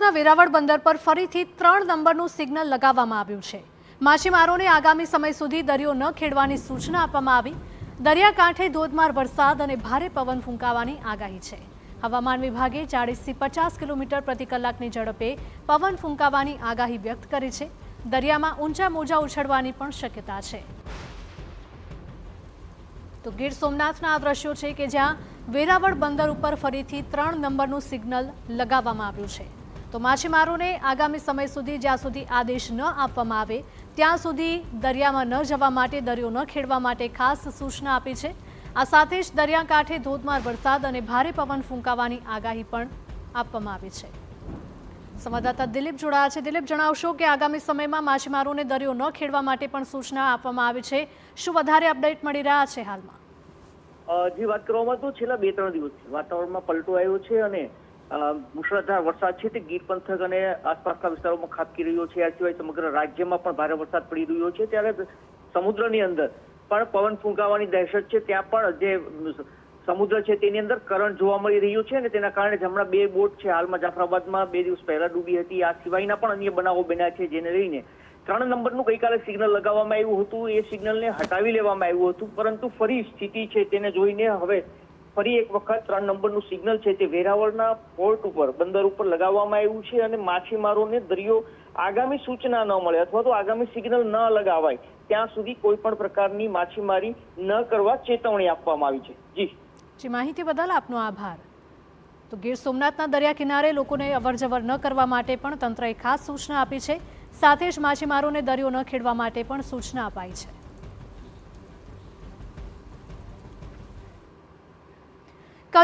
સોમનાથના વેરાવળ બંદર પર ફરીથી 3 નંબરનું સિગ્નલ લગાવવામાં આવ્યું છે। માછીમારોને આગામી સમય સુધી દરિયો ન ખેડવાની સૂચના આપવામાં આવી। દરિયાકાંઠે ધોધમાર વરસાદ અને ભારે પવન ફૂંકાવાની આગાહી છે। હવામાન વિભાગે 40 થી 50 કિલોમીટર પ્રતિ કલાકની ઝડપે પવન ફૂંકાવાની આગાહી વ્યક્ત કરી છે। દરિયામાં ઊંચા મોજા ઉછળવાની પણ શક્યતા છે। તો ગીર સોમનાથના આ દ્રશ્યો છે કે જ્યાં વેરાવળ બંદર ઉપર ફરીથી 3 નંબરનું સિગ્નલ લગાવવામાં આવ્યું છે। તો માછીમારોને આગામી સમય સુધી જ્યાં સુધી આદેશ ન આપવામાં આવે ત્યાં સુધી દરિયામાં ન જવા માટે, દરિયો ન ખેડવા માટે ખાસ સૂચના આપી છે। આ સાથે જ દરિયાકાંઠે ધોધમાર વરસાદ અને ભારે પવન ફૂંકાવાની આગાહી પણ આપવામાં આવી છે। સંવાદદાતા દિલીપ જોડાયા છે। દિલીપ, જણાવશો કે આગામી સમયમાં માછીમારોને દરિયો ન ખેડવા માટે પણ સૂચના આપવામાં આવી છે। શું વધારે અપડેટ મળી રહ્યા છે હાલમાં? જે વાત કરવામાં તો છેલ્લા 2-3 દિવસથી વાતાવરણમાં પલટો આવ્યો છે અને મુશળધાર વરસાદ છે તે ગીર પંથક અને આસપાસના વિસ્તારોમાં ખાબકી રહ્યો છે। આ સિવાય સમગ્ર રાજ્યમાં પણ ભારે વરસાદ પડી રહ્યો છે। ત્યારે સમુદ્રની અંદર પણ પવન ફૂંકાવાની દહેશત છે। ત્યાં પણ જે સમુદ્ર છે તેની અંદર કરંટ જોવા મળી રહ્યું છે અને તેના કારણે હમણાં 2 બોટ છે હાલમાં જાફરાબાદમાં 2 દિવસ પહેલા ડૂબી હતી। આ સિવાયના પણ અન્ય બનાવો બન્યા છે, જેને લઈને 3 નંબરનું ગઈકાલે સિગ્નલ લગાવવામાં આવ્યું હતું। એ સિગ્નલને હટાવી લેવામાં આવ્યું હતું, પરંતુ ફરી સ્થિતિ છે તેને જોઈને હવે ફરી એક વખત 3 નંબરનું સિગ્નલ છે તે વેરાવળના પોર્ટ ઉપર, બંદર ઉપર લગાવવામાં આવ્યું છે અને માછીમારોને દરિયો આગામી સૂચના ન મળે અથવા તો આગામી સિગ્નલ ન લગાવાય ત્યાં સુધી કોઈ પણ પ્રકારની માછીમારી ન કરવા ચેતવણી આપવામાં આવી છે। જી, માહિતી બદલ આપનો આભાર। તો ગીર સોમનાથના દરિયા કિનારે લોકોને અવરજવર ન કરવા માટે પણ તંત્રએ ખાસ સૂચના આપી છે। સાથે જ માછીમારોને દરિયો ન ખેડવા માટે પણ સૂચના અપાઈ છે।